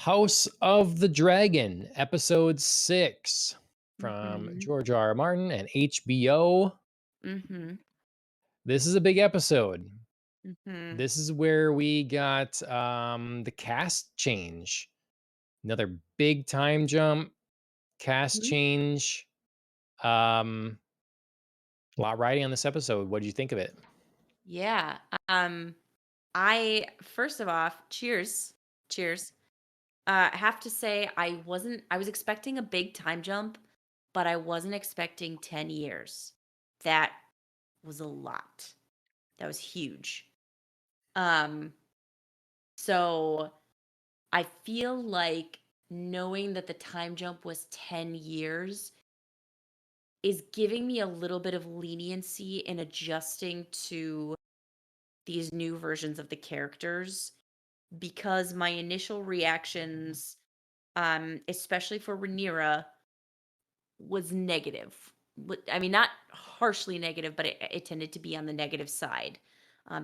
House of the Dragon, episode 6 from Mhm. George R. R. Martin and HBO. Mhm. This is a big episode. Mhm. This is where we got the cast change. Another big time jump, cast Mhm. change. Um, a lot riding on this episode. What do you think of it? Yeah. I first of off, cheers. Cheers. I have to say I was expecting a big time jump, but I wasn't expecting 10 years. That was a lot. That was huge. Um, so I feel like knowing that the time jump was 10 years is giving me a little bit of leniency in adjusting to these new versions of the characters because my initial reactions, especially for Rhaenyra, was negative. I mean, not harshly negative, but it tended to be on the negative side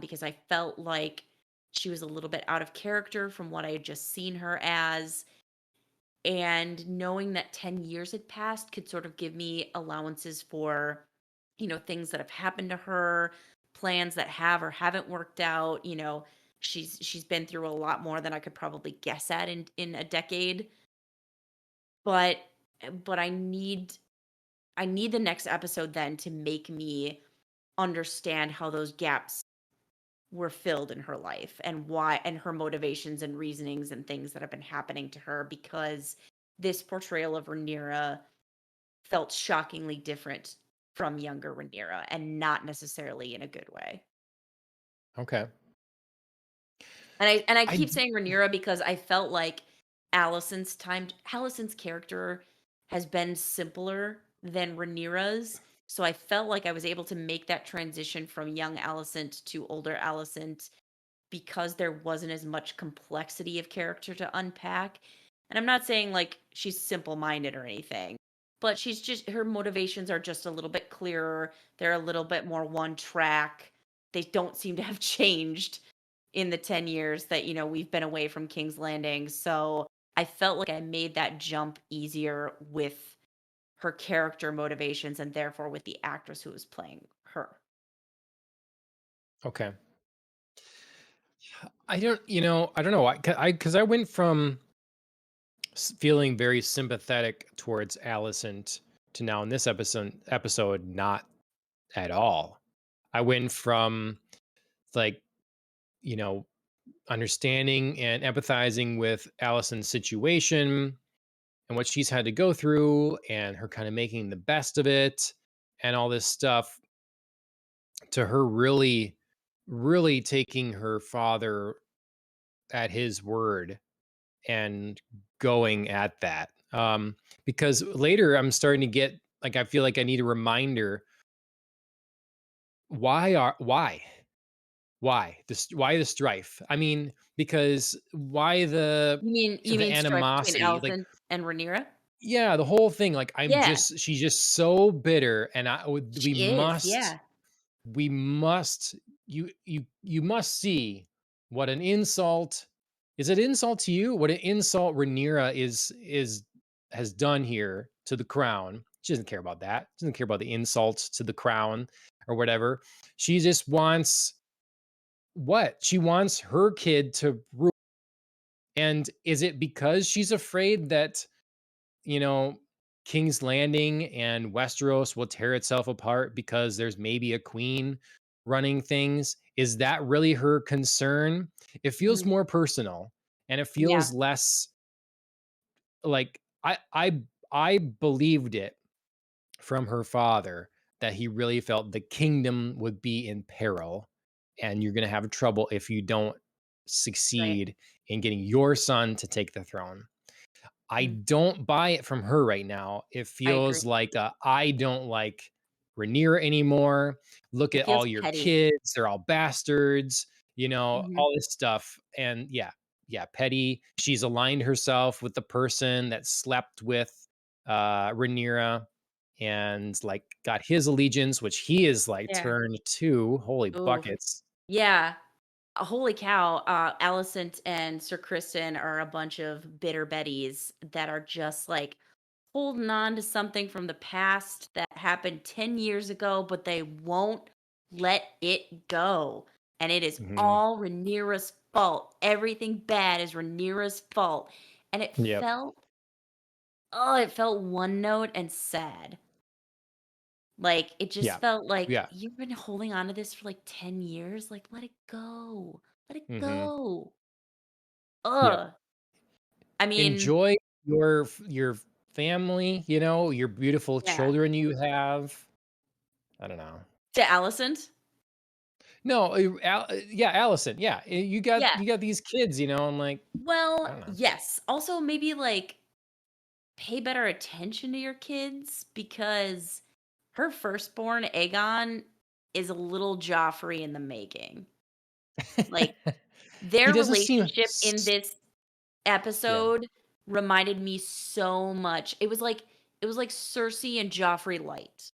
because I felt like she was a little bit out of character from what I had just seen her as. And knowing that 10 years had passed could sort of give me allowances for, things that have happened to her, plans that have or haven't worked out. She's been through a lot more than I could probably guess at in a decade. But but I need the next episode then to make me understand how those gaps were filled in her life and why and her motivations and reasonings and things that have been happening to her because this portrayal of Rhaenyra felt shockingly different from younger Rhaenyra and not necessarily in a good way. Okay. And I I keep saying Rhaenyra because I felt like Allison's character has been simpler than Rhaenyra's, so I felt like I was able to make that transition from young Alicent to older Alicent because there wasn't as much complexity of character to unpack. And I'm not saying like she's simple-minded or anything, but she's just her motivations are just a little bit clearer. They're a little bit more one track. They don't seem to have changed in the 10 years that, we've been away from King's Landing. So I felt like I made that jump easier with her character motivations and therefore with the actress who was playing her. okay. I don't know why. Because I went from feeling very sympathetic towards Alicent to now in this episode not at all. I went from like, you know, understanding and empathizing with Alicent's situation and what she's had to go through and her kind of making the best of it and all this stuff to her really taking her father at his word and going at that. Because later I'm starting to get like I feel like I need a reminder why why the strife? I mean, because why You the mean strife between animosity? Like, Alicent and Rhaenyra? yeah, the whole thing. Like, Yeah, she's just so bitter, and she is, yeah. we must you must see what an insult is. It insult to you? What an insult Rhaenyra is has done here to the crown. She doesn't care about that. She doesn't care about the insults to the crown or whatever. She just wants what? She wants her kid to rule. And is it because she's afraid that, you know, King's Landing and Westeros will tear itself apart because there's maybe a queen running things? Is that really her concern? It feels Mhm. more personal and it Yeah, feels less like I believed it from her father that he really felt the kingdom would be in peril and you're going to have trouble if you don't right. succeed in getting your son to take the throne. I Mm, don't buy it from her right now. It I agree. feels like I don't like Rhaenyra anymore. Look It at feels all your petty. kids; they're all bastards. Mhm. All this stuff. And yeah, petty. She's aligned herself with the person that slept with Rhaenyra and like got his allegiance, which he is like Yeah. turned to. Holy Ooh, buckets! yeah. holy cow, Alicent and Sir Kristen are a bunch of bitter betties that are just like holding on to something from the past that happened 10 years ago, but they won't let it go. And it is Mhm. all Rhaenyra's fault. Everything bad is Rhaenyra's fault. And Yep. it felt one note and sad. Like, it just Yeah. felt like Yeah. you've been holding on to this for like 10 years. Like, let it go. Let it Mhm. go. Yep. Ugh. I mean, Enjoy your family, your beautiful yeah. children you have. I don't know. To Alicent? No, yeah, Allison, yeah, you got Yeah. you got these kids, I'm like, I Well, don't know. yes. Also, maybe like pay better attention to your kids because her firstborn, Aegon, is a little Joffrey in the making. Like, He their doesn't seem relationship in this yeah, episode reminded me so much. It was like Cersei and Joffrey light.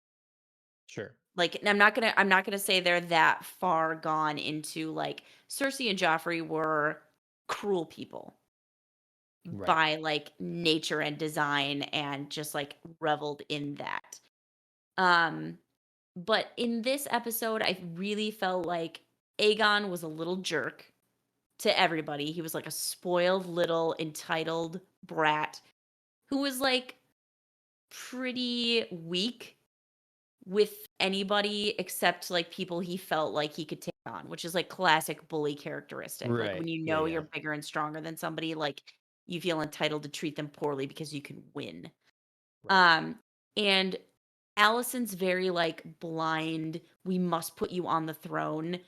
sure. Like, and I'm not gonna say they're that far gone into like Cersei and Joffrey were cruel people Right. by like nature and design and just like reveled in that. Um but in this episode I really felt like Aegon was a little jerk to everybody. He was like a spoiled little entitled brat who was like pretty weak with anybody except like people he felt like he could take on, which is like classic bully characteristic. Like when Right. you Yeah, know yeah. you're bigger and stronger than somebody, like you feel entitled to treat them poorly because you can win. Right. Um and Allison's very like blind, we must put you on the throne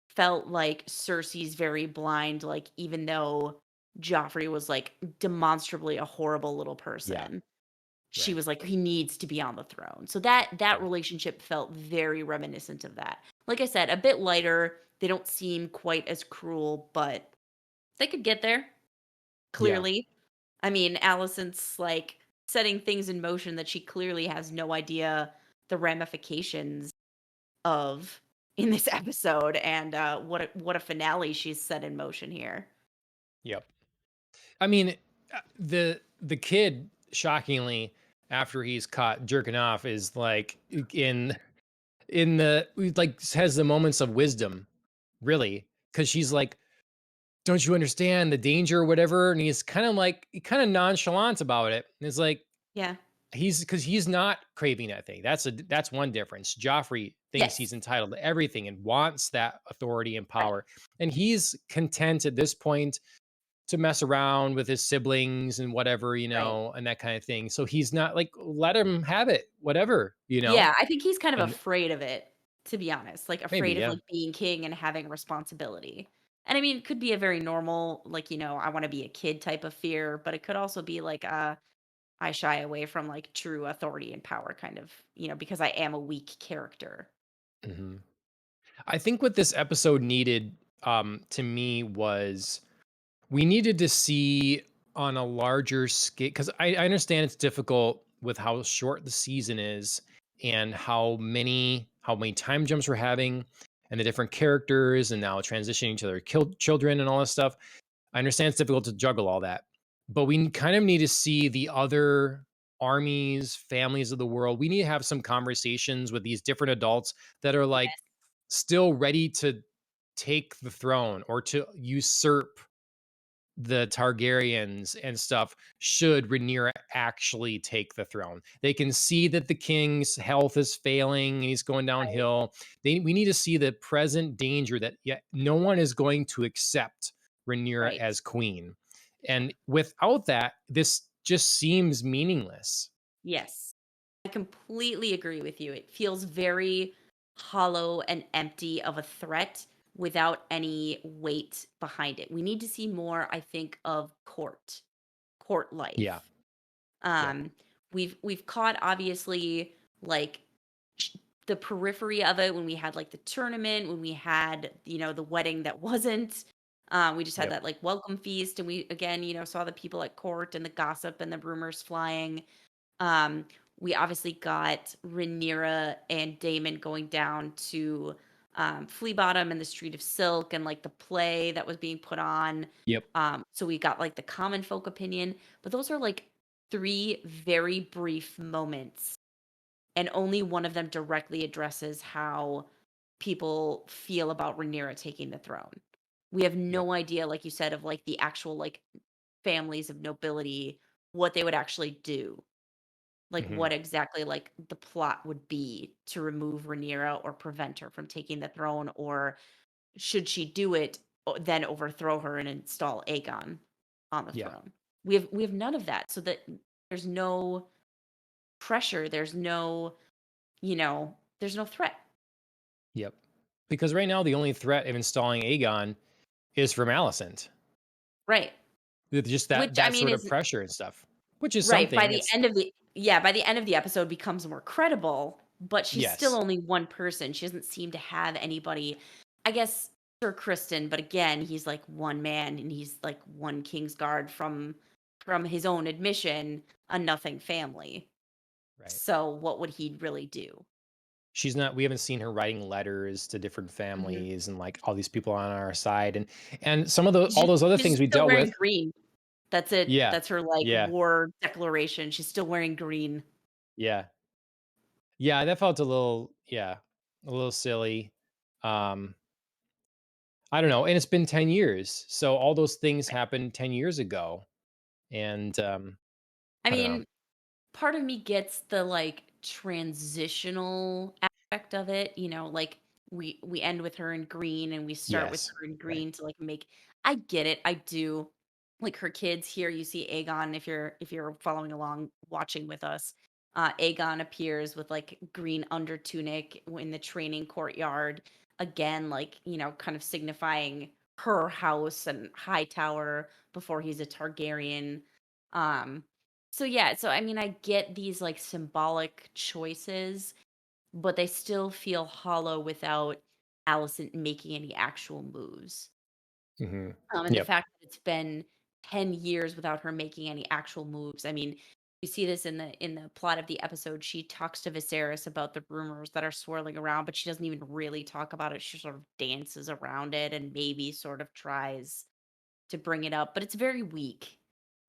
felt like Cersei's very blind, like even though Joffrey was like demonstrably a horrible little Yeah, person, she right. was like, he needs to be on the throne. So that Yeah. relationship felt very reminiscent of that. Like I said, a bit lighter. They don't seem quite as cruel, but they could get there, Yeah. clearly. I mean, Alicent's like setting things in motion that she clearly has no idea the ramifications of in this episode, and what a finale she's set in motion here. Yep. I mean, the kid, shockingly, after he's caught jerking off, is like in the like has the moments of wisdom, really, because she's like, "Don't you understand the danger or whatever?" And he's kind of nonchalant about it. And it's like Yeah. because he's not craving that thing. That's one difference. Joffrey thinks he's Yes. entitled to everything and wants that authority and power, and he's content at this point to mess around with his siblings and whatever, Right. and that kind of thing. So he's not like, let him have it, whatever. Yeah, I think he's kind of And afraid of it, to be honest, like, maybe, afraid of, yeah. like, being king and having responsibility. And I mean, it could be a very normal, like, I wanna be a kid type of fear, but it could also be like, I shy away from, like, true authority and power kind of, because I am a weak character. Mhm. I think what this episode needed, to me, was we needed to see on a larger scale because I understand it's difficult with how short the season is and how many time jumps we're having and the different characters and now transitioning to their children and all this stuff. I understand it's difficult to juggle all that, but we kind of need to see the other armies, families of the world. We need to have some conversations with these different adults that are like Yes, still ready to take the throne or to usurp the Targaryens and stuff should Rhaenyra actually take the throne. They can see that the king's health is failing and he's going right, downhill. We need to see the present danger that yet no one is going to accept Rhaenyra right. as queen. And without that, this just seems meaningless. Yes. I completely agree with you. It feels very hollow and empty of a threat without any weight behind it. We need to see more, I think, of court Yeah. life. Yep. Um, we've caught obviously like sh- the periphery of it when we had like the tournament, when we had the wedding that wasn't. We just had Yep. that like welcome feast, and we again saw the people at court and the gossip and the rumors flying. Um, we obviously got Rhaenyra and Damon going down to Flea Bottom and the Street of Silk and like the play that was being put on. Yep. So we got like the common folk opinion, but those are like three very brief moments, and only one of them directly addresses how people feel about Rhaenyra taking the throne. We have Yep. no idea, like you said, of like the actual like families of nobility, what they would actually do, like Hmm. what exactly like the plot would be to remove Rhaenyra or prevent her from taking the throne, or should she do it, then overthrow her and install Aegon on the Yeah. throne. We have none of that, so that there's no pressure, there's no threat. Yep. Because right now the only threat of installing Aegon is from Alicent. Right. With just that Which I that mean sort of is pressure and stuff, which is right, by something. the It's end of the yeah, by the end of the episode becomes more credible, but she's still yes. only one person. She doesn't seem to have anybody. I guess Sir Kristen, but again, he's like one man and he's like one Kingsguard from his own admission, a nothing family. Right. So what would he really do? She's not we haven't seen her writing letters to different Mhm. families and like all these people on our side and some of the all She's those other she's things we still dealt wearing with. green. That's it. Yeah. That's her like Yeah. war declaration. She's still wearing green. Yeah. Yeah, that felt a little a little silly. Um I don't know, and it's been 10 years. So all those things happened 10 years ago and I I don't know. mean, part of me gets the like transitional aspect of it, like we end with her in green and we start with Yes. her in Right. green to like make. I get it. I do. Like her kids here, you see Aegon, if you're following along watching with us. Aegon appears with like green under tunic in the training courtyard, again, like, kind of signifying her house and high tower before he's a Targaryen. Um so yeah, so I mean, I get these like symbolic choices, but they still feel hollow without Allison making any actual moves. Mhm. And the Yep. fact that it's been 10 years without her making any actual moves. I mean, you see this in the plot of the episode. She talks to Viserys about the rumors that are swirling around, but she doesn't even really talk about it. She sort of dances around it and maybe sort of tries to bring it up, but it's very weak.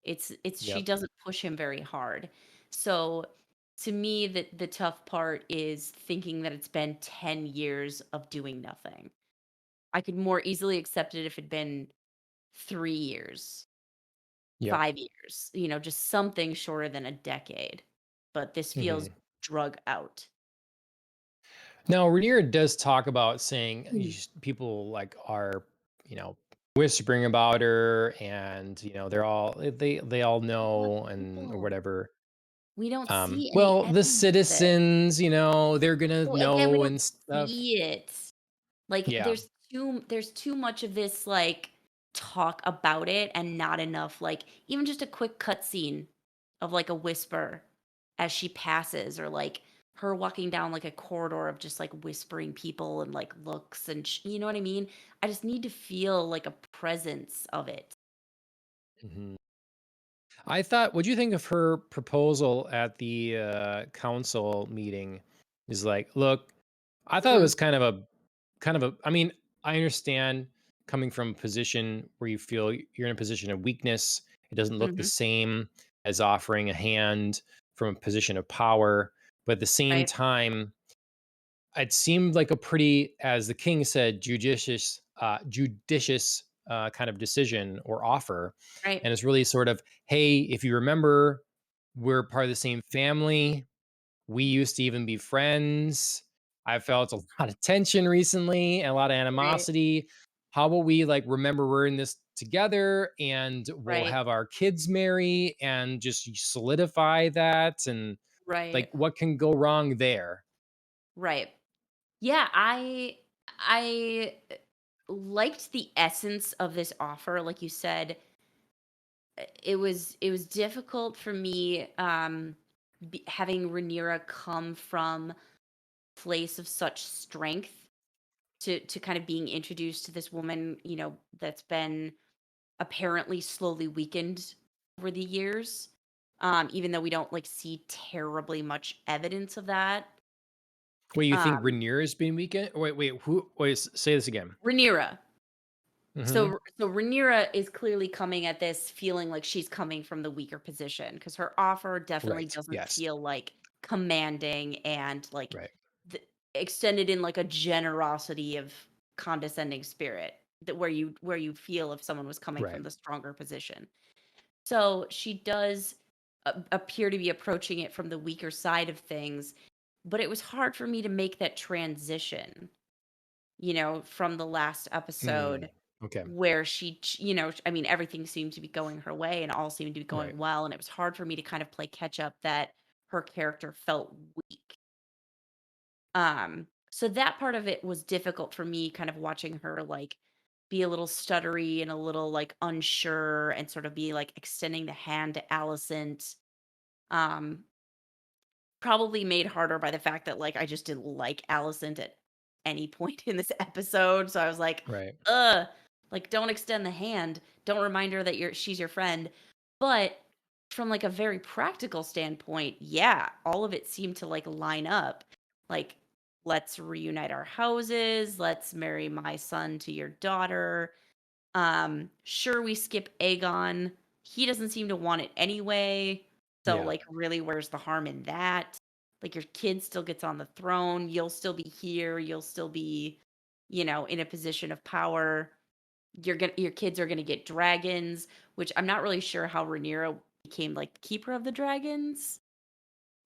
It's she Yep. doesn't push him very hard. So to me, the tough part is thinking that it's been 10 years of doing nothing. I could more easily accept it if it'd been 3 years, Yep. 5 years, just something shorter than a decade. But this feels Mhm. drug out. Now, Rhaenyra does talk about saying Mm. people like are, you know, whispering about her, and they're all they all What know and or people? whatever. We don't see any Well, the evidence of it. citizens, they're gonna Well, again, we know don't and stuff. see it. Like, Yeah. there's too much of this, like, talk about it and not enough, like, even just a quick cutscene of, like, a whisper as she passes, or, like, her walking down, like, a corridor of just, like, whispering people and, like, looks and you know what I mean? I just need to feel, like, a presence of it. Mhm. I thought, what'd you think of her proposal at the council meeting? Is like, look, I thought it Mhm, was I mean, I understand coming from a position where you feel you're in a position of weakness. It doesn't look the mhm, same as offering a hand from a position of power. But at the same right, time, it seemed like a pretty, as the king said, judicious kind of decision or offer. right, And it's really sort of, hey, if you remember, we're part of the same family. We used to even be friends. I felt a lot of tension recently and a lot of right, animosity. How about we like remember we're in this together and we'll right, have our kids marry and just solidify that and like right, what can go wrong there? right. Yeah, I liked the essence of this offer. Like you said, it was difficult for me, having Rhaenyra come from place of such strength to kind of being introduced to this woman, that's been apparently slowly weakened over the years. Even though we don't like see terribly much evidence of that. Wait, you think Um, Rhaenyra is being weakened? Wait, who? Wait, say this again. Rhaenyra. Mhm. So Rhaenyra is clearly coming at this feeling like she's coming from the weaker position because her offer definitely Right. doesn't Yes. feel like commanding and like Right. the, extended in like a generosity of condescending spirit that where you feel if someone was coming from Right. the stronger position. So she does appear to be approaching it from the weaker side of things, but it was hard for me to make that transition, from the last Mm. episode Okay. where I mean, everything seemed to be going her way and all seemed to be Right. going well. And it was hard for me to kind of play catch up that her character felt weak. So that part of it was difficult for me, kind of watching her like be a little stuttery and a little like unsure and sort of be like extending the hand to Alicent. Um, Probably made harder by the fact that, like, I just didn't like Alicent at any point in this episode, so I was like, Right. "Ugh, like, don't extend the hand, don't remind her that she's your friend." But from, like, a very practical standpoint, yeah, all of it seemed to, like, line up. Like, "Let's reunite our houses, let's marry my son to your daughter." Sure, we skip Aegon. He doesn't seem to want it anyway. So, Yeah. like, really, where's the harm in that? Like, your kid still gets on the throne. You'll still be here. You'll still be, in a position of power. Your kids are gonna get dragons, which I'm not really sure how Rhaenyra became like the keeper of the dragons.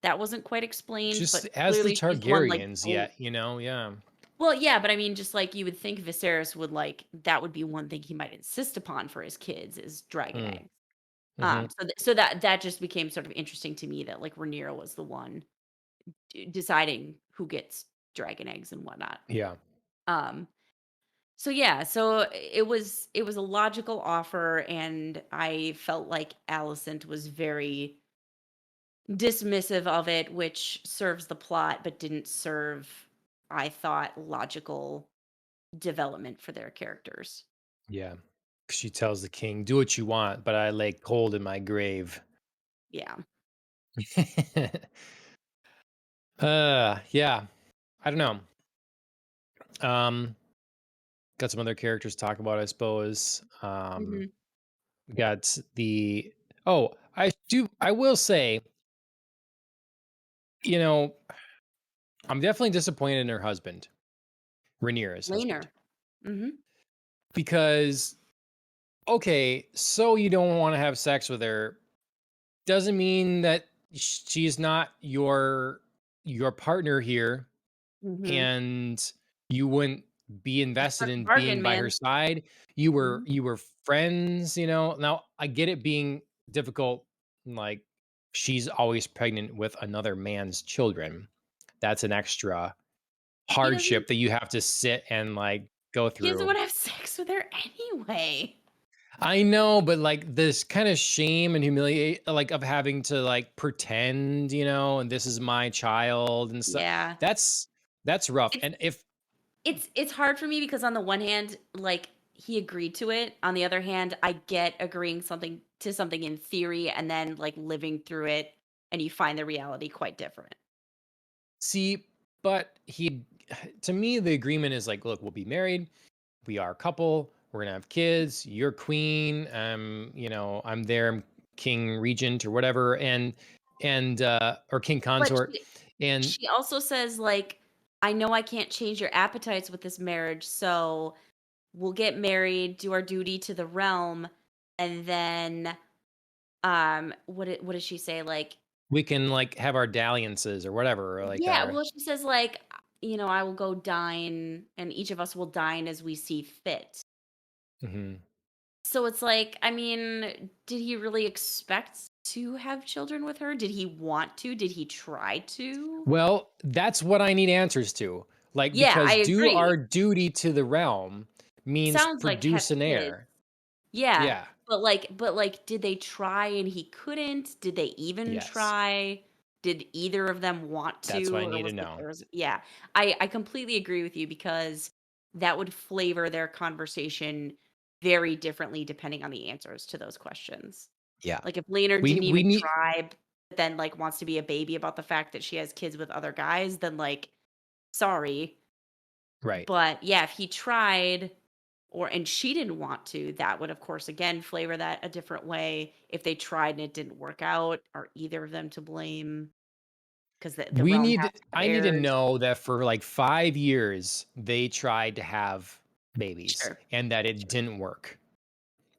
That wasn't quite explained, Just but as the clearly she's the one like Targaryens oh, yet, yeah. well, yeah, but I mean, just like you would think Viserys would like that would be one thing he might insist upon for his kids is dragon Mm. eggs. Mhm. So that just became sort of interesting to me that like Rhaenyra was the one deciding who gets dragon eggs and whatnot. Yeah. Um, so yeah, so it was a logical offer, and I felt like Alicent was very dismissive of it, which serves the plot, but didn't serve, I thought, logical development for their characters. Yeah. She tells the king, "Do what you want, but I lay cold in my grave." Yeah. Yeah. I don't know. Um, got some other characters to talk about, I suppose. Mhm. We got the oh, I will say, you know, I'm definitely disappointed in her husband, Rhaenyra's husband, Laner. Mhm. because okay, so you don't want to have sex with her doesn't mean that she's not your partner here, Mhm. and you wouldn't be invested Struck a in being bargain, by her man. side. You were Mhm. you were friends, you know. Now I get it being difficult, like she's always pregnant with another man's children. That's an extra He doesn't hardship that you have to sit and like go he doesn't through. wanna have sex with her anyway. I know, but like this kind of shame and humiliate, like of having to like pretend, and this is my child and stuff. Yeah. That's that's rough. It's And if it's hard for me because on the one hand, like, he agreed to it. On the other hand, I get agreeing something in theory and then, like, living through it, and you find the reality quite different. see, but he, to me, the agreement is like, look, we'll be married. We are a couple. We're gonna have kids. You're queen. I'm there, I'm king regent or whatever, and or king But consort. she And she also says, like, "I know I can't change your appetites with this marriage, so we'll get married, do our duty to the realm, and then, what does she say? Like, we can like have our dalliances or whatever, or like yeah, our well, she says, like, "I will go dine, and each of us will dine as we see fit." mhm. So it's like, I mean, did he really expect to have children with her? Did he want to? Did he try to? Well, that's what I need answers to. Like, Yeah, I because do our agree. duty to the realm means Sounds like have produce an kids. heir. Yeah, Yeah. but like, did they try and he couldn't? Did they even Yes. try? Did either of them want That's what to? I Or need to was like know. there was yeah. I completely agree with you because that would flavor their conversation very differently depending on the answers to those questions. Yeah. Like, if Leonard We didn't we even need try, but then, like, wants to be a baby about the fact that she has kids with other guys, then, like, Sorry. Right. But yeah, if he tried and she didn't want to, that would of course again flavor that a different way. If they tried and it didn't work out, are either of them to blame? Because the realm has to have I need to heirs. know that for like 5 years, they tried to have babies Sure, and that it sure, didn't work.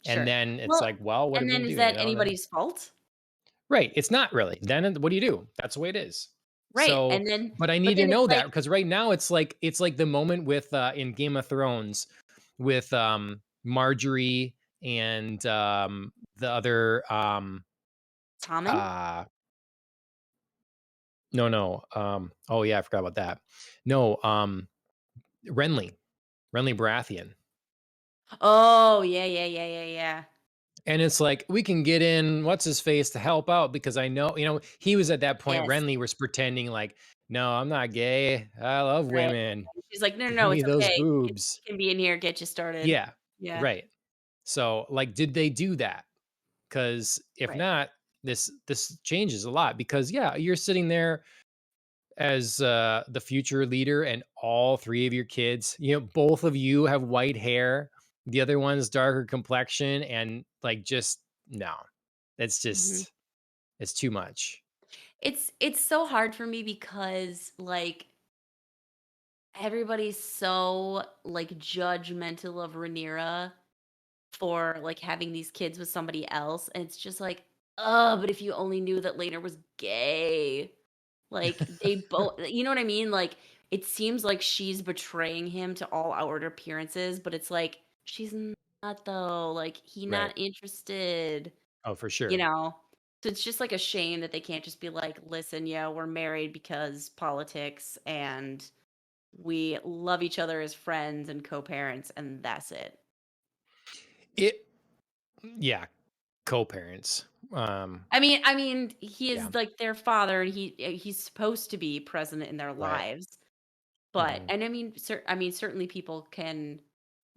And sure. then it's Well, like, well, what are and we then gonna is do? that anybody's fault? Right. It's not really. Then what do you do? That's the way it is. Right. So, And then but I but need to then it's know that like because right now it's like the moment with in Game of Thrones with Marjorie and the other Tommen? uh no oh yeah, I forgot about that. No, Renly. Renly Baratheon. Oh, yeah, yeah, yeah, yeah, yeah. And it's like, we can get in what's his face to help out because I know, he was at that point, Yes, Renly was pretending like, "No, I'm not gay. I love right. women. She's like, "No, no, Give no, me it's those okay. boobs." You can be in here, get you started." Yeah. Yeah, Right. So, like, did they do that? Because if right. not, this changes a lot because yeah, you're sitting there as the future leader and all three of your kids, both of you have white hair, the other one's darker complexion, and like just no. It's Mhm. just it's too much. It's so hard for me because, like, everybody's so, like, judgmental of Rhaenyra for, like, having these kids with somebody else, and it's just like, oh, but if you only knew that Laena was gay." Like, they both you know what I mean? Like, it seems like she's betraying him to all outward appearances, but it's like, she's not though, like, he Right. not interested, Oh, for you sure. know? So it's just, like, a shame that they can't just be like, "Listen, yeah, we're married because politics, and we love each other as friends and co-parents, and that's it." It yeah, co-parents. I mean, he Yeah. is, like, their father, and he's supposed to be present in their Right. lives. But Mhm. and I mean, certainly people can,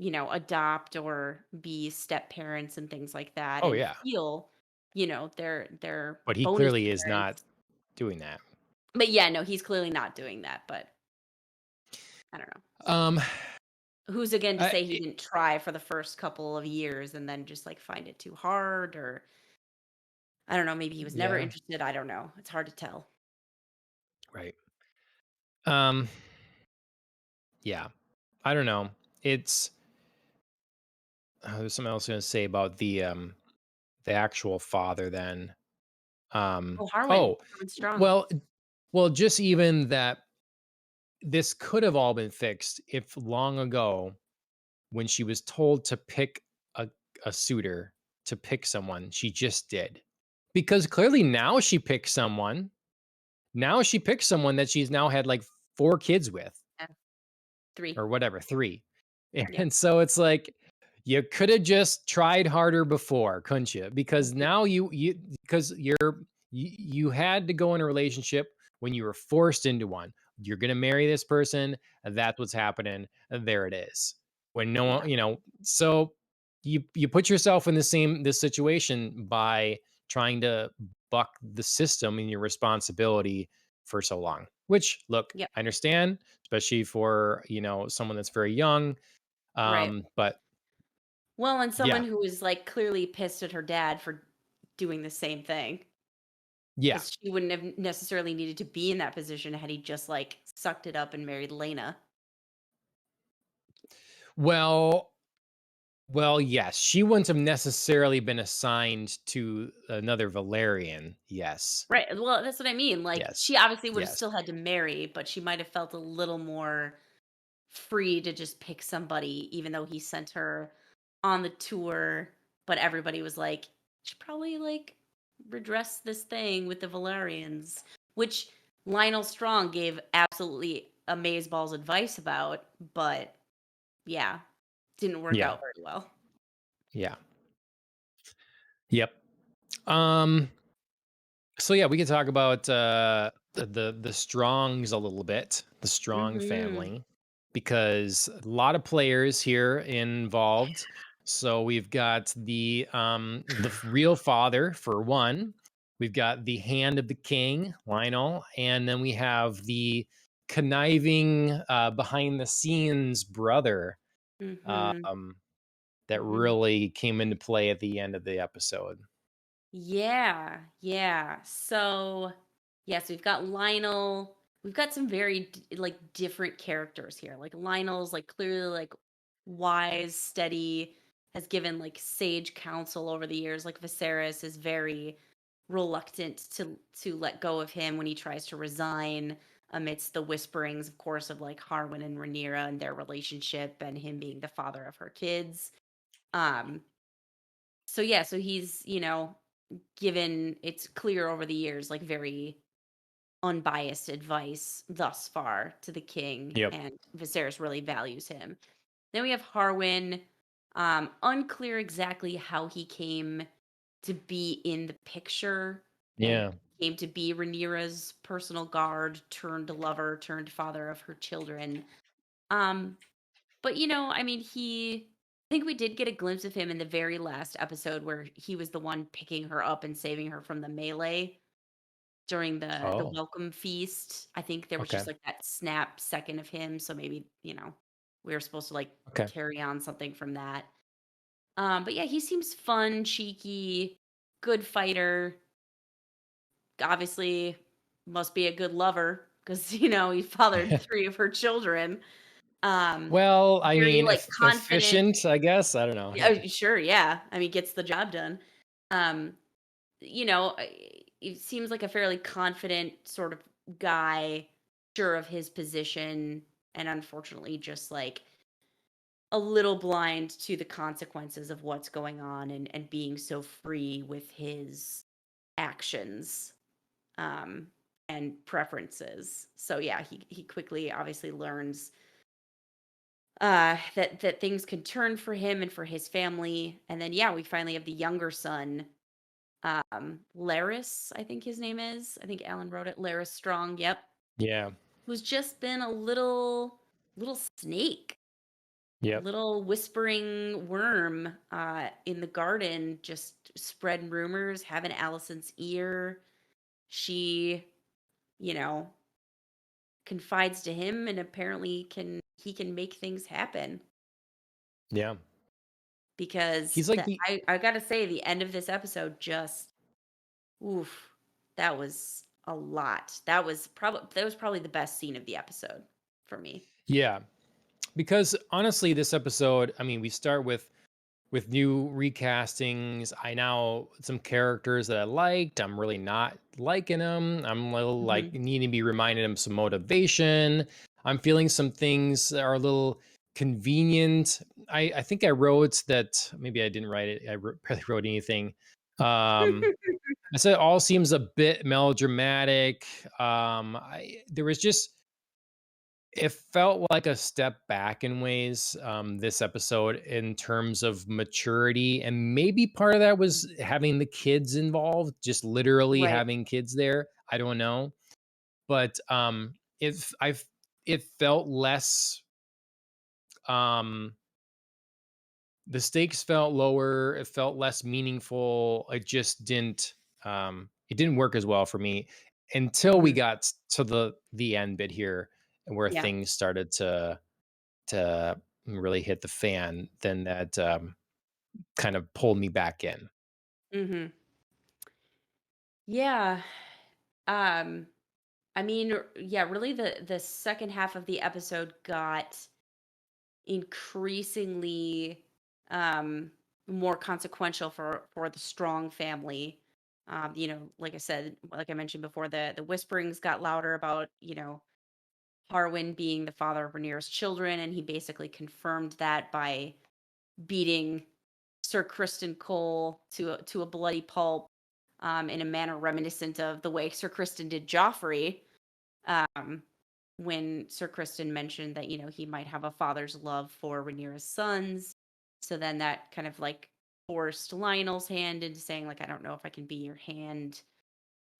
adopt or be step parents and things like that Oh and yeah. feel, their But he bonus clearly is not parents. doing that. But yeah, no, he's clearly not doing that, but I don't know. Um Who's again to say he it, didn't try for the first couple of years and then just like find it too hard, or I don't know, maybe he was never yeah, interested, I don't know. It's hard to tell. right. Um yeah. I don't know. It's there's something else I was gonna say about the actual father then. Oh, Harwin, Oh, Harwin Strong. well just even that this could have all been fixed if long ago when she was told to pick a a suitor, to pick someone, she just did. Because clearly now she picked someone. Now she picked someone that she's now had like 4 kids with. Yeah, 3. Or whatever, 3. Yep, And so it's like, you coulda just tried harder before, couldn't you? Because mhm, now you because you had to go in a relationship when you were forced into one. You're gonna marry this person, and that's what's happening, and there it is. When no yeah, one so you put yourself in this situation by trying to buck the system and your responsibility for so long. Which, look, yep, I understand, especially for, someone that's very young. right. But Well, and someone yeah, who was, like, clearly pissed at her dad for doing the same thing, yeah. because she wouldn't have necessarily needed to be in that position had he just, like, sucked it up and married Lena. Well, yes, she wouldn't have necessarily been assigned to another Valerian. Yes, Right, well, that's what I mean, like, yes, she obviously would have yes, still had to marry, but she might have felt a little more free to just pick somebody even though he sent her on the tour, but everybody was like, "Should probably, like, redress this thing with the Valerians," which Lionel Strong gave absolutely amazeballs advice about, but yeah, didn't work yeah, out very well. yeah, yep. Um, So yeah, we can talk about the Strongs a little bit, the Strong Mhm. family, because a lot of players here involved. So we've got the real father for one. We've got the Hand of the King, Lionel, and then we have the conniving, behind the scenes brother, Mhm. um, that Mhm. really came into play at the end of the episode. Yeah, yeah. So, yes, we've got Lionel. We've got some very like different characters here. Like Lionel's like clearly like wise, steady, has given like sage counsel over the years. Like Viserys is very reluctant to let go of him when he tries to resign amidst the whisperings, of course, of like Harwin and Rhaenyra and their relationship and him being the father of her kids. Um, so yeah, so he's, given it's clear over the years, like very unbiased advice thus far to the king, Yep. and Viserys really values him. Then we have Harwin. Unclear exactly how he came to be in the picture and Yeah. came to be Rhaenyra's personal guard turned lover turned father of her children. Um, but, I mean, I think we did get a glimpse of him in the very last episode where he was the one picking her up and saving her from the melee during the Oh, welcome feast. I think there was okay. just, like, that snap second of him, so maybe, we were supposed to, like, Okay. carry on something from that. But yeah, he seems fun, cheeky, good fighter, obviously must be a good lover because he fathered 3 of her children. Um, Well, I Very, mean, like, confident. efficient, I guess. I don't know. Yeah, sure, yeah. I mean, gets the job done. Um, it seems like a fairly confident sort of guy, sure of his position, and unfortunately just, like, a little blind to the consequences of what's going on and being so free with his actions, um, and preferences. So, yeah, he quickly obviously learns that things could turn for him and for his family. And then yeah, we finally have the younger son, Laris, I think his name is. I think Alan wrote it. Laris Strong, yep. Yeah. Who's just been a little snake, Yep. little whispering worm in the garden, just spreading rumors, having Allison's ear. She, you know, confides to him and apparently he can make things happen. Yeah. Because He's like the I gotta say the end of this episode just oof, that was a lot. That was probably the best scene of the episode for me. yeah. Because honestly, this episode, I mean, we start with new recastings. I now some characters that I liked. I'm really not liking them. I'm a little like Mhm. needing to be reminded of some motivation. I'm feeling some things that are a little convenient. I think I wrote that maybe I didn't write it. Barely wrote anything. I said all seems a bit melodramatic. There was just it felt like a step back in ways, this episode in terms of maturity, and maybe part of that Mm. was having the kids involved, just literally Right. having kids there. I don't know, but if I've it felt less. Um, the stakes felt lower. It felt less meaningful. It didn't work as well for me until we Mhm. got to the end bit here, where Yeah. things started to really hit the fan, then that kind of pulled me back in. Mhm. Yeah. Um, I mean, yeah, really the second half of the episode got increasingly um more consequential for the Strong family. Like I said, like I mentioned before, the whisperings got louder about, Harwin being the father of Rhaenyra's children, and he basically confirmed that by beating Sir Criston Cole to a bloody pulp, in a manner reminiscent of the way Sir Criston did Joffrey, um, when Sir Criston mentioned that, he might have a father's love for Rhaenyra's sons. So then that kind of like forced Lionel's hand into saying, like, I don't know if I can be your hand,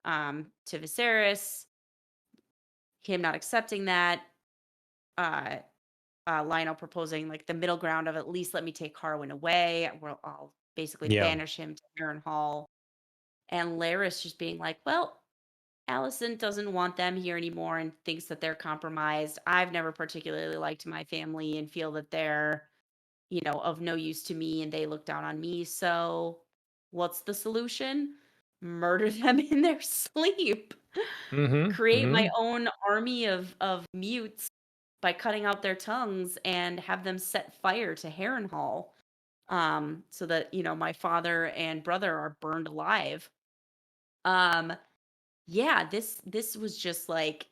to Viserys. Him not accepting that, uh, Lionel proposing like the middle ground of at least let me take Harwin away. I'll basically Yeah. banish him to Harrenhal. And Laris just being like, well, Allison doesn't want them here anymore and thinks that they're compromised. I've never particularly liked my family and feel that they're, of no use to me and they look down on me. So, what's the solution? Murder them in their sleep. Mhm, Create my mhm. own army of mutes by cutting out their tongues and have them set fire to Harrenhal, so that, my father and brother are burned alive. Um, yeah, this was just like,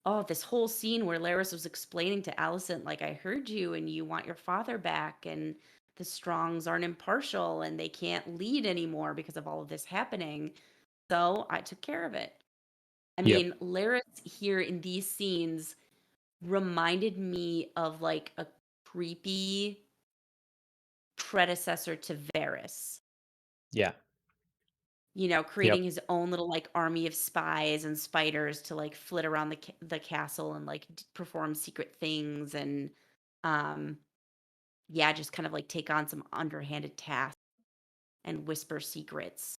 oh, this whole scene where Laris was explaining to Alicent, like, I heard you and you want your father back, and the Strongs aren't impartial and they can't lead anymore because of all of this happening. So I took care of it. I Yep, mean, Laris here in these scenes reminded me of like a creepy predecessor to Varys. yeah, yep, Creating his own little like army of spies and spiders to like flit around the castle and like perform secret things and um yeah, just kind of like take on some underhanded tasks and whisper secrets.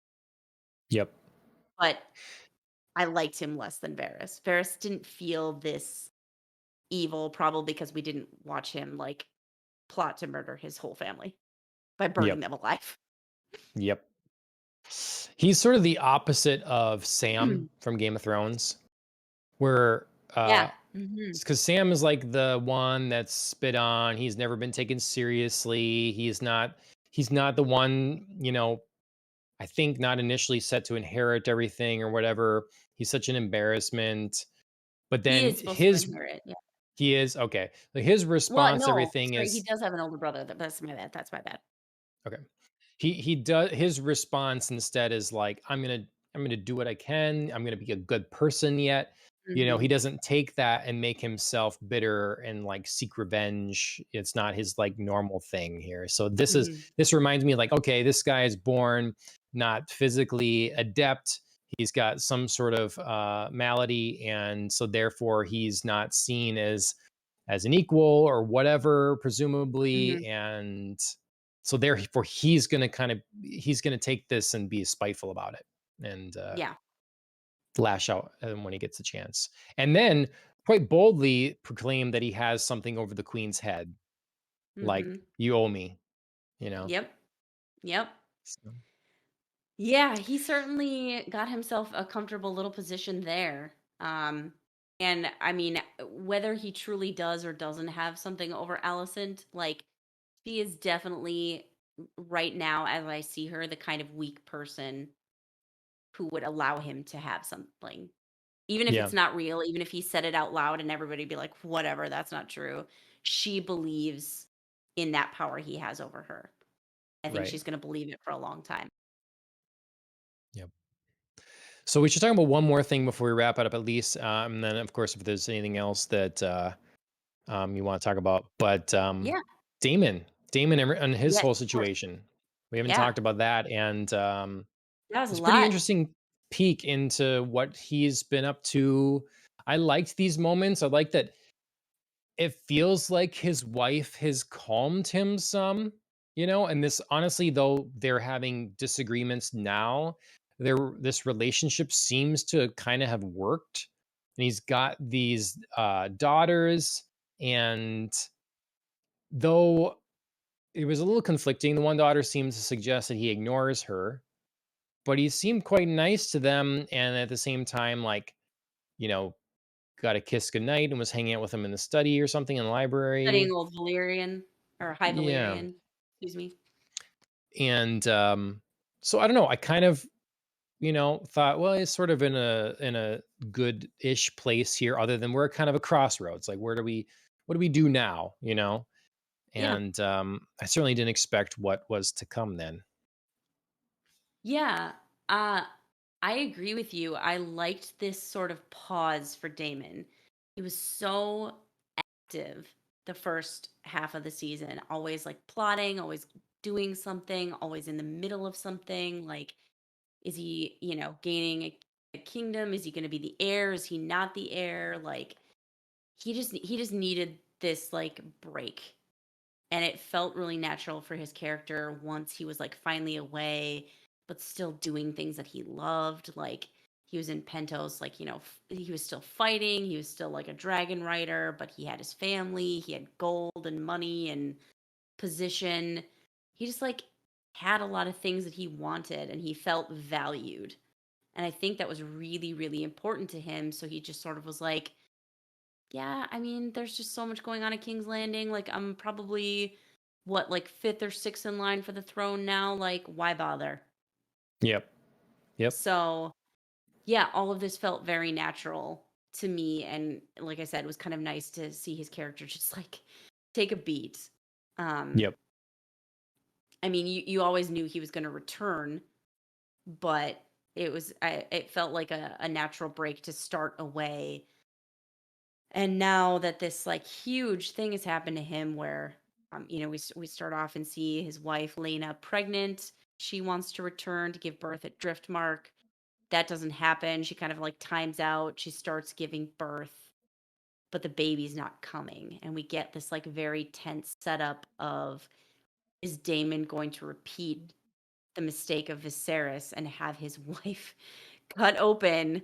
yep, But I liked him less than Varys. Varys didn't feel this evil, probably because we didn't watch him like plot to murder his whole family by burning yep, them alive. yep. He's sort of the opposite of Sam from Game of Thrones, where, Yeah. uh Mhm. because Sam is like the one that's spit on. He's never been taken seriously. He's not the one, I think not initially set to inherit everything or whatever. He's such an embarrassment. But He then is supposed to his inherit, yeah. he is okay. Like his Well, response to no, everything sorry, he is does have an older brother, that's my bad, that's my bad. okay. He does his response instead is like, I'm gonna do what I can. I'm gonna be a good person yet. He Mhm, doesn't take that and make himself bitter and like seek revenge. It's not his like normal thing here. So mhm, this reminds me like, okay, this guy is born not physically adept. He's got some sort of malady, and so therefore he's not seen as an equal or whatever, presumably. mhm. And so therefore he's gonna take this and be spiteful about it and Yeah. lash out when he gets a chance. And then quite boldly proclaim that he has something over the queen's head, like, Mhm. you owe me, you know. Yep, yep. So, Yeah, he certainly got himself a comfortable little position there. And I mean, whether he truly does or doesn't have something over Alicent, like she is definitely right now, as I see her, the kind of weak person who would allow him to have something. Even if yeah, it's not real, even if he said it out loud and everybody be like, whatever, that's not true. She believes in that power he has over her. I think right. she's going to believe it for a long time. Yep. So we should talk about one more thing before we wrap it up, at least, and then of course if there's anything else that you want to talk about. But Yeah. Damon and his Yes, whole of course. situation. We haven't Yeah. talked about that, and That was a it's a pretty lot. interesting peek into what he's been up to. I liked these moments. I like that it feels like his wife has calmed him some, and this honestly, though they're having disagreements now, this relationship seems to kind of have worked. And he's got these daughters, and though it was a little conflicting, the one daughter seems to suggest that he ignores her, but he seemed quite nice to them, and at the same time, like, you know, got a kiss goodnight and was hanging out with him in the study or something in the Studying library. Old Valyrian or High Yeah. Valyrian, excuse me. And so I don't know. I kind of, thought, well, it's sort of in a good-ish place here, other than we're kind of a crossroads. Like, what do we do now? Yeah. And I certainly didn't expect what was to come then. Yeah. Uh, I agree with you. I liked this sort of pause for Damon. He was so active the first half of the season, always like plotting, always doing something, always in the middle of something. Like, is he, gaining a kingdom? Is he going to be the heir? Is he not the heir? Like, he just needed this like break, and it felt really natural for his character once he was like finally away but still doing things that he loved. Like, he was in Pentos, like, he was still fighting, he was still like a dragon rider, but he had his family, he had gold and money and position. He just like had a lot of things that he wanted and he felt valued. And I think that was really, really important to him. So he just sort of was like, yeah, I mean, there's just so much going on at King's Landing. Like, I'm probably what, like fifth or sixth in line for the throne now. Like, why bother? Yep. Yep. So, yeah, all of this felt very natural to me. And like I said, it was kind of nice to see his character just like take a beat. Um, Yep. I mean, you always knew he was going to return, but it felt like a natural break to start away. And now that this like huge thing has happened to him, where we start off and see his wife Lena pregnant. She wants to return to give birth at Driftmark. That doesn't happen. She kind of like times out. She starts giving birth, but the baby's not coming, and we get this like very tense setup of, is Damon going to repeat the mistake of Viserys and have his wife cut open,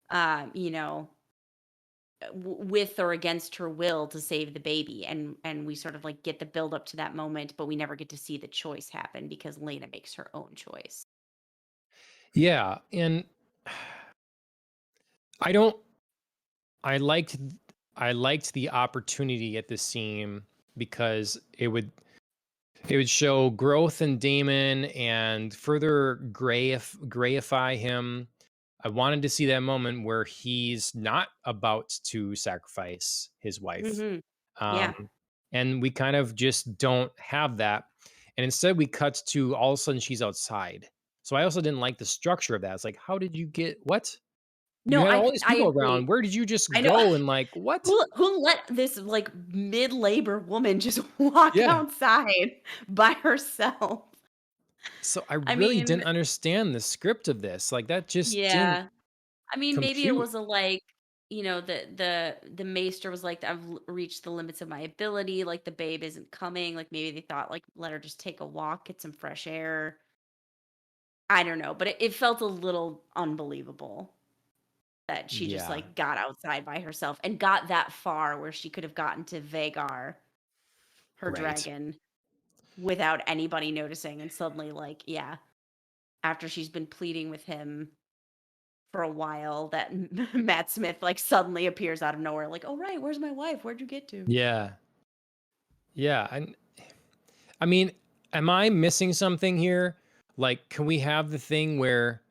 um, you know, with or against her will to save the baby, and we sort of like get the build up to that moment, but we never get to see the choice happen because Lena makes her own choice. Yeah. And I don't I liked I liked the opportunity at the scene because it would show growth in Damon and further grayify him. I wanted to see that moment where he's not about to sacrifice his wife. Hmm. Um, Yeah. and we kind of just don't have that. And instead, we cut to all of a sudden she's outside. So I also didn't like the structure of that. It's like, how did you get what? You No, had all I these I people agree. around. Where did you just I know. go? And like, what? Who let this like mid labor woman just walk Yeah. outside by herself? So I I really mean, didn't understand the script of this. Like, that just didn't yeah. I mean, maybe it compute. was a like, the maester was like, reached the limits of my ability. Like the babe isn't coming. Like maybe they thought like, let her just take a walk, get some fresh air. I don't know, but it felt a little unbelievable that she just Yeah. like got outside by herself and got that far where she could have gotten to Vagar, her Right. dragon, without anybody noticing. And suddenly, like, yeah, after she's been pleading with him for a while, that Matt Smith like suddenly appears out of nowhere, like, "Oh right, where's my wife? Where'd you get to?" Yeah. Yeah. And I mean, am I missing something here? Like, can we have the thing where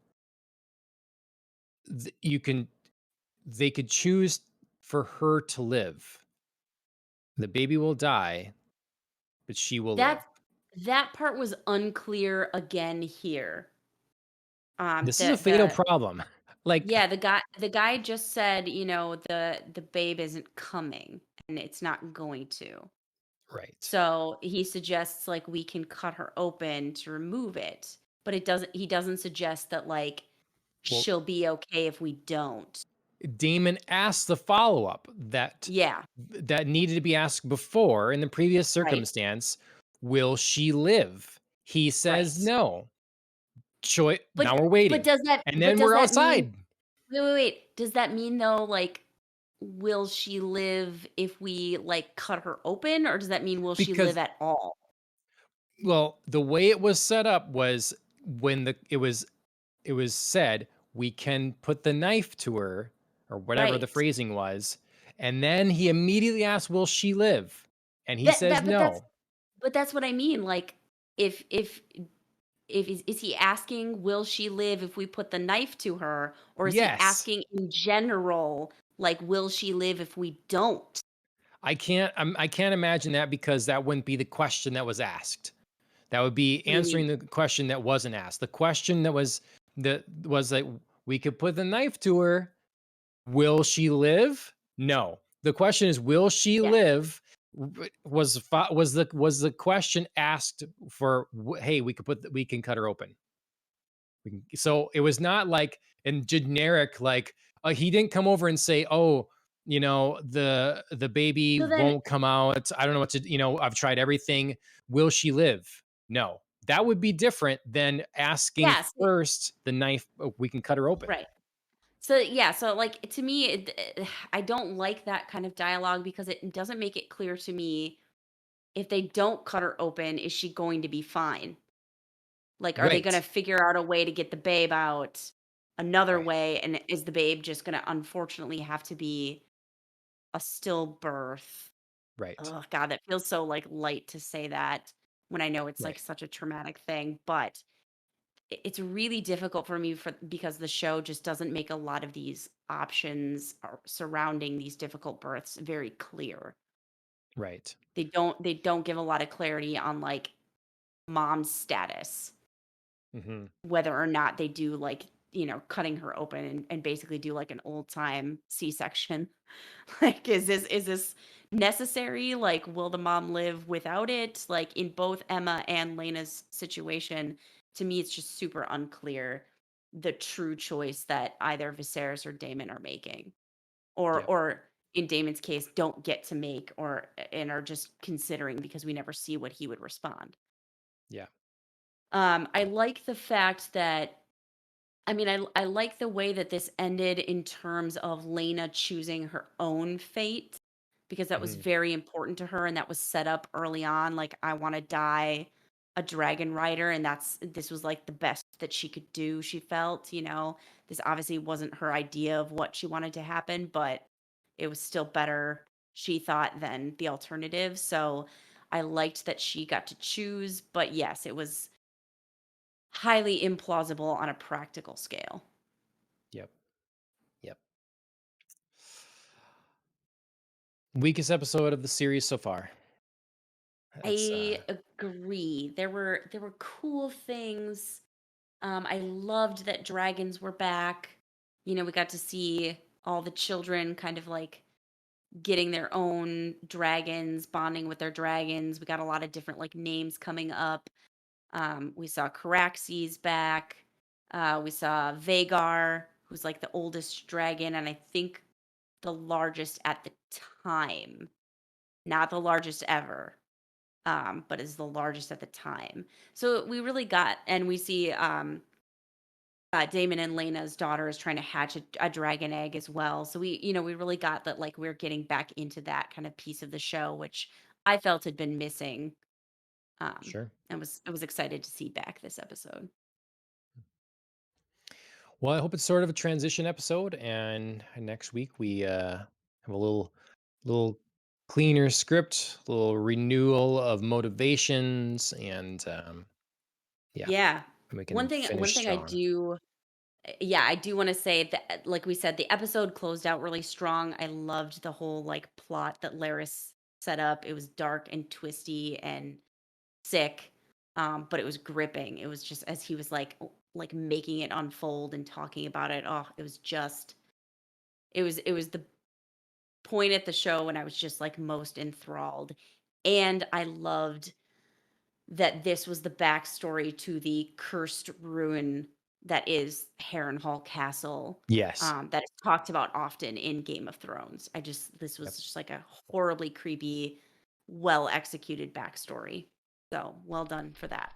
you can, they could choose for her to live. The baby will die, but she will live. That that part was unclear again here. This is a fatal The problem. Like, Yeah, the guy just said, the babe isn't coming and it's not going to. right. So he suggests like we can cut her open to remove it, but he doesn't suggest that like Well, she'll be okay if we don't. Damon asked the follow up Yeah, that needed to be asked before in the previous right. circumstance. Will she live? He says Right. no. Choi, But now we're but waiting. does that And but then does we're that mean outside. wait, wait, wait. Does that mean though like will she live if we like cut her open, or does that mean will she live Because, at all? well, the way it was set up was when it was said, we can put the knife to her, or whatever the Right. phrasing was. And then he immediately asked, will she live? And he That says that but that's no. but that's what I mean. Like if is he asking will she live if we put the knife to her, or is he Yes. asking in general like will she live if we don't? I can't imagine that, because that wouldn't be the question that was asked. That would be What do you answering mean? the question that wasn't asked. The question that was like, we could put the knife to her. Will she live? No. The question is, will she Yeah. live? Was the question asked for? Hey, we can cut her open. So it was not like in generic, like, he didn't come over and say, oh, the baby So then won't come out. I don't know what to, I've tried everything. Will she live? No. That would be different than asking yes, first the knife, we can cut her open. right. So yeah, so like to me, I don't like that kind of dialogue because it doesn't make it clear to me if they don't cut her open, is she going to be fine? Like, are they Right. gonna figure out a way to get the babe out another Right. way? And is the babe just gonna unfortunately have to be a stillbirth? Right. Oh God, that feels so like light to say that when I know it's like Right. such a traumatic thing. But it's really difficult for me because the show just doesn't make a lot of these options surrounding these difficult births very clear. Right. They don't give a lot of clarity on like mom's status, Mhm. whether or not they do like, cutting her open and basically do like an old time C-section. Like, is this necessary? Like, will the mom live without it? Like in both Emma and Lena's situation, to me, it's just super unclear the true choice that either Viserys or Damon are making. Or Yep. or in Damon's case, don't get to make or and are just considering because we never see what he would respond. Yeah. I Yep. like the fact that I like the way that this ended in terms of Lena choosing her own fate because that was Mhm. very important to her and that was set up early on. Like, I want to die a dragon rider, and this was like the best that she could do, she felt. This obviously wasn't her idea of what she wanted to happen, but it was still better, she thought, than the alternative. So I liked that she got to choose, but yes, it was highly implausible on a practical scale. Yep. Yep. Weakest episode of the series so far. That's I agree. There were cool things. I loved that dragons were back. We got to see all the children kind of like getting their own dragons, bonding with their dragons. We got a lot of different like names coming up. We saw Caraxes back. We saw Vagar, who's like the oldest dragon, and I think the largest at the time. Not the largest ever, but is the largest at the time. So we really got, and we see Damon and Lena's daughter is trying to hatch a dragon egg as well. So we really got that, like, we're getting back into that kind of piece of the show, which I felt had been missing. sure. And I was excited to see back this episode. Well, I hope it's sort of a transition episode, and next week we have a little cleaner script, a little renewal of motivations, and yeah, Yeah. and we One can thing one finish thing I strong. do yeah, I do wanna say that, like we said, the episode closed out really strong. I loved the whole, like, plot that Laris set up. It was dark and twisty and sick, but it was gripping. It was just as he was, like, making it unfold and talking about it, oh, it was just it was the point at the show when I was just, like, most enthralled, and I loved that this was the backstory to the cursed ruin that is Harrenhal Castle, Yes. that is talked about often in Game of Thrones. This Yep. was just like a horribly creepy, well executed backstory. So well done for that.